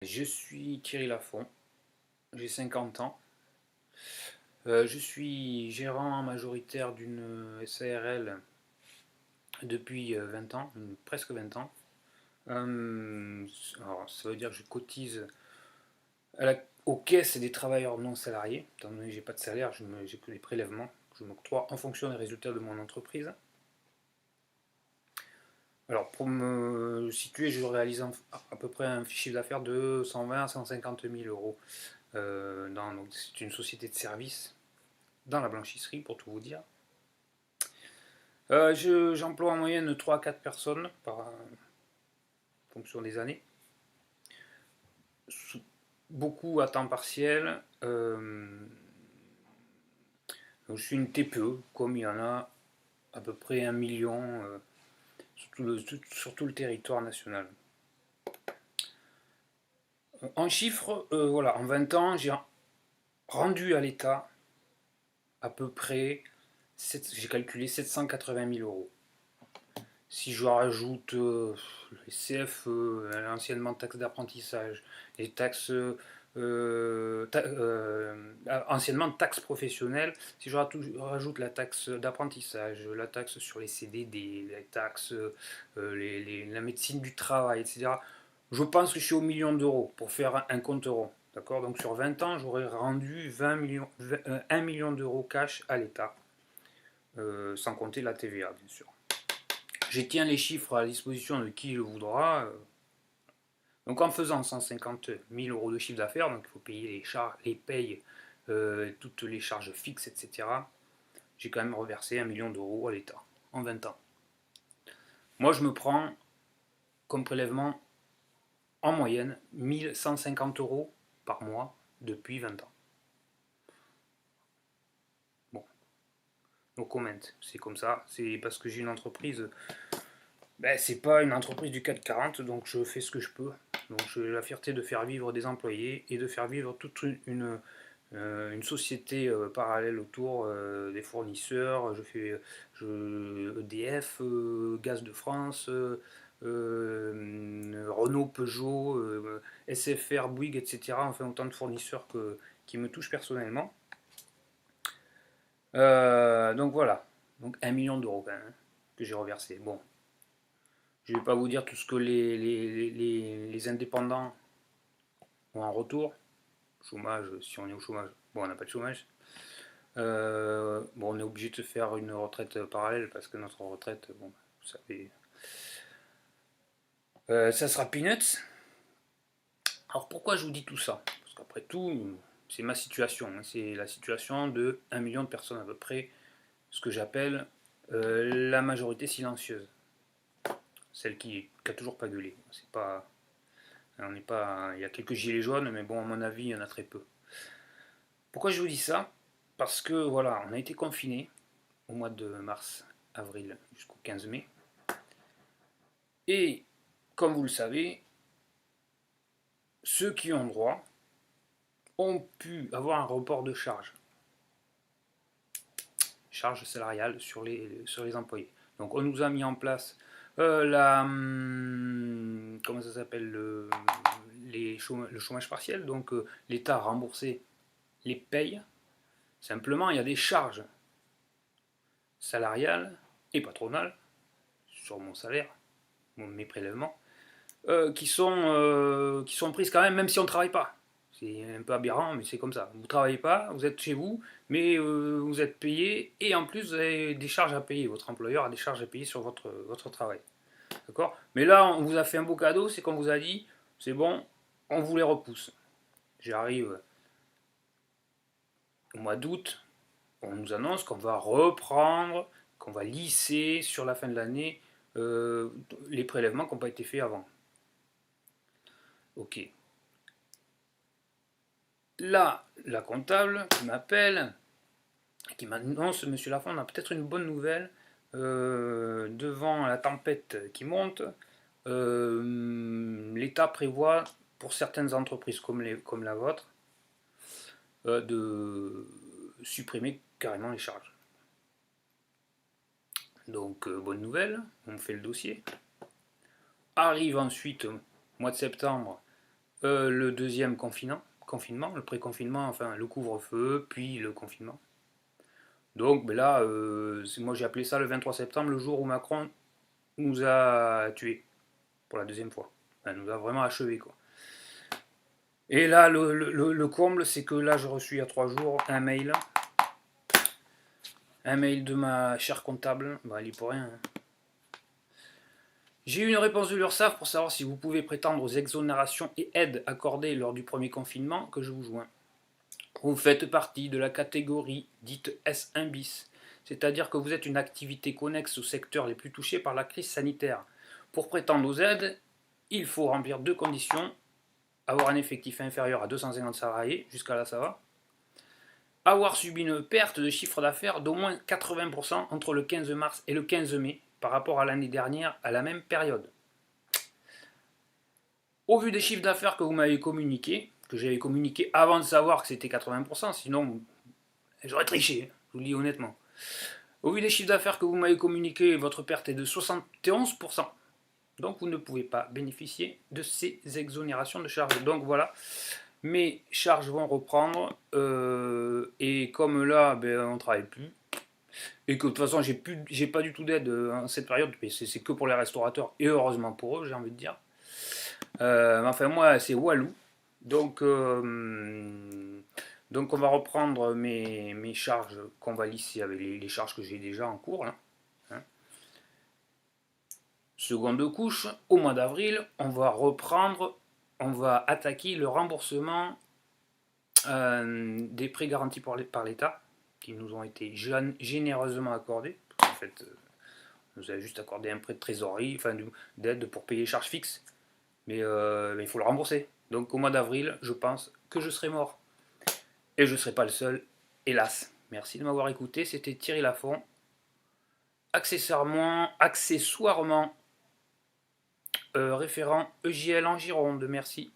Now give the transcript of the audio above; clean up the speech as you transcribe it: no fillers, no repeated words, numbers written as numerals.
Je suis Thierry Lafont, j'ai 50 ans. Je suis gérant majoritaire d'une SARL depuis 20 ans, presque 20 ans. Alors, ça veut dire que je cotise aux caisses des travailleurs non salariés. Étant donné que j'ai pas de salaire, j'ai que des prélèvements que je m'octroie en fonction des résultats de mon entreprise. Alors, pour me situer, je réalise à peu près un chiffre d'affaires de 120 à 150 000 euros. C'est une société de service dans la blanchisserie, pour tout vous dire. J'emploie en moyenne 3 à 4 personnes par fonction des années. Beaucoup à temps partiel. Je suis une TPE, comme il y en a à peu près 1 million sur tout le territoire national. En chiffres, voilà, en 20 ans, j'ai rendu à l'État à peu près, j'ai calculé 780 000 euros. Si je rajoute les CFE, anciennement taxes d'apprentissage, les taxes anciennement taxes professionnelles, si je rajoute la taxe d'apprentissage, la taxe sur les CDD, les taxes, la médecine du travail, etc., je pense que je suis au million d'euros pour faire un compte euro. D'accord. Donc sur 20 ans, j'aurais rendu 1 million d'euros cash à l'État, sans compter la TVA, bien sûr. Je tiens les chiffres à la disposition de qui le voudra. Donc en faisant 150 000 euros de chiffre d'affaires, donc il faut payer les charges, les payes, toutes les charges fixes, etc. J'ai quand même reversé 1 million d'euros à l'État en 20 ans. Moi, je me prends comme prélèvement en moyenne 1 150 euros par mois depuis 20 ans. Bon, no comment, c'est comme ça. C'est parce que j'ai une entreprise. Ben, c'est pas une entreprise du CAC 40, donc je fais ce que je peux. Donc j'ai la fierté de faire vivre des employés et de faire vivre toute une société parallèle autour des fournisseurs. EDF, Gaz de France, Renault, Peugeot, SFR, Bouygues, etc. Enfin autant de fournisseurs qui me touchent personnellement. Donc voilà, donc 1 million d'euros quand même, hein, que j'ai reversé. Bon, je ne vais pas vous dire tout ce que les indépendants ont en retour. Chômage, si on est au chômage. Bon, on n'a pas de chômage. Bon, on est obligé de faire une retraite parallèle parce que notre retraite, bon, vous savez, ça sera peanuts. Alors pourquoi je vous dis tout ça? Parce qu'après tout, c'est ma situation. Hein. C'est la situation de 1 million de personnes à peu près, ce que j'appelle la majorité silencieuse. Celle qui a toujours pas gueulé. C'est pas, on n'est pas, il y a quelques gilets jaunes, mais bon, à mon avis, il y en a très peu. Pourquoi je vous dis ça? Parce que voilà, on a été confinés au mois de mars, avril jusqu'au 15 mai. Et comme vous le savez, ceux qui ont droit ont pu avoir un report de charge salariale sur les employés. Donc on nous a mis en place comment ça s'appelle le chômage partiel. Donc l'État a remboursé les payes. Simplement, il y a des charges salariales et patronales sur mon salaire, mes prélèvements, qui sont prises quand même, même si on ne travaille pas. C'est un peu aberrant, mais c'est comme ça. Vous ne travaillez pas, vous êtes chez vous, mais vous êtes payé, et en plus, vous avez des charges à payer. Votre employeur a des charges à payer sur votre travail. D'accord. Mais là, on vous a fait un beau cadeau, c'est qu'on vous a dit, c'est bon, on vous les repousse. J'arrive au mois d'août, on nous annonce qu'on va reprendre, qu'on va lisser sur la fin de l'année les prélèvements qui n'ont pas été faits avant. Ok. Là, la comptable qui m'appelle, qui m'annonce, Monsieur Lafond, on a peut-être une bonne nouvelle. Devant la tempête qui monte, l'État prévoit, pour certaines entreprises comme la vôtre, de supprimer carrément les charges. Donc, bonne nouvelle, on fait le dossier. Arrive ensuite, mois de septembre, le deuxième confinement, le pré-confinement, enfin le couvre-feu, puis le confinement. Donc ben là, moi j'ai appelé ça le 23 septembre, le jour où Macron nous a tués pour la deuxième fois. Enfin, nous a vraiment achevés quoi. Et là, le comble, c'est que là, j'ai reçu il y a 3 jours un mail de ma chère comptable. Bah, elle y pour rien. Hein. J'ai eu une réponse de l'URSSAF pour savoir si vous pouvez prétendre aux exonérations et aides accordées lors du premier confinement que je vous joins. Vous faites partie de la catégorie dite S1 bis, c'est-à-dire que vous êtes une activité connexe aux secteurs les plus touchés par la crise sanitaire. Pour prétendre aux aides, il faut remplir 2 conditions: avoir un effectif inférieur à 250 salariés, jusqu'à là ça va, avoir subi une perte de chiffre d'affaires d'au moins 80% entre le 15 mars et le 15 mai par rapport à l'année dernière à la même période. Au vu des chiffres d'affaires que vous m'avez communiqués, que j'avais communiqué avant de savoir que c'était 80%, sinon j'aurais triché, je vous le dis honnêtement. Au vu des chiffres d'affaires que vous m'avez communiqués, votre perte est de 71%. Donc vous ne pouvez pas bénéficier de ces exonérations de charges. Donc voilà, mes charges vont reprendre. Et comme là, ben, on ne travaille plus, et que de toute façon, j'ai pas du tout d'aide en cette période, mais c'est que pour les restaurateurs, et heureusement pour eux, j'ai envie de dire. Enfin, moi, c'est Walou. Donc, donc on va reprendre mes charges qu'on va lisser avec les charges que j'ai déjà en cours. Là. Hein. Seconde couche, au mois d'avril, on va attaquer le remboursement des prêts garantis par l'État, qui nous ont été généreusement accordés. En fait, on nous a juste accordé un prêt de trésorerie, enfin d'aide pour payer les charges fixes, mais il faut le rembourser. Donc au mois d'avril, je pense que je serai mort. Et je ne serai pas le seul, hélas. Merci de m'avoir écouté, c'était Thierry Lafont. Accessoirement référent EJL en Gironde, merci.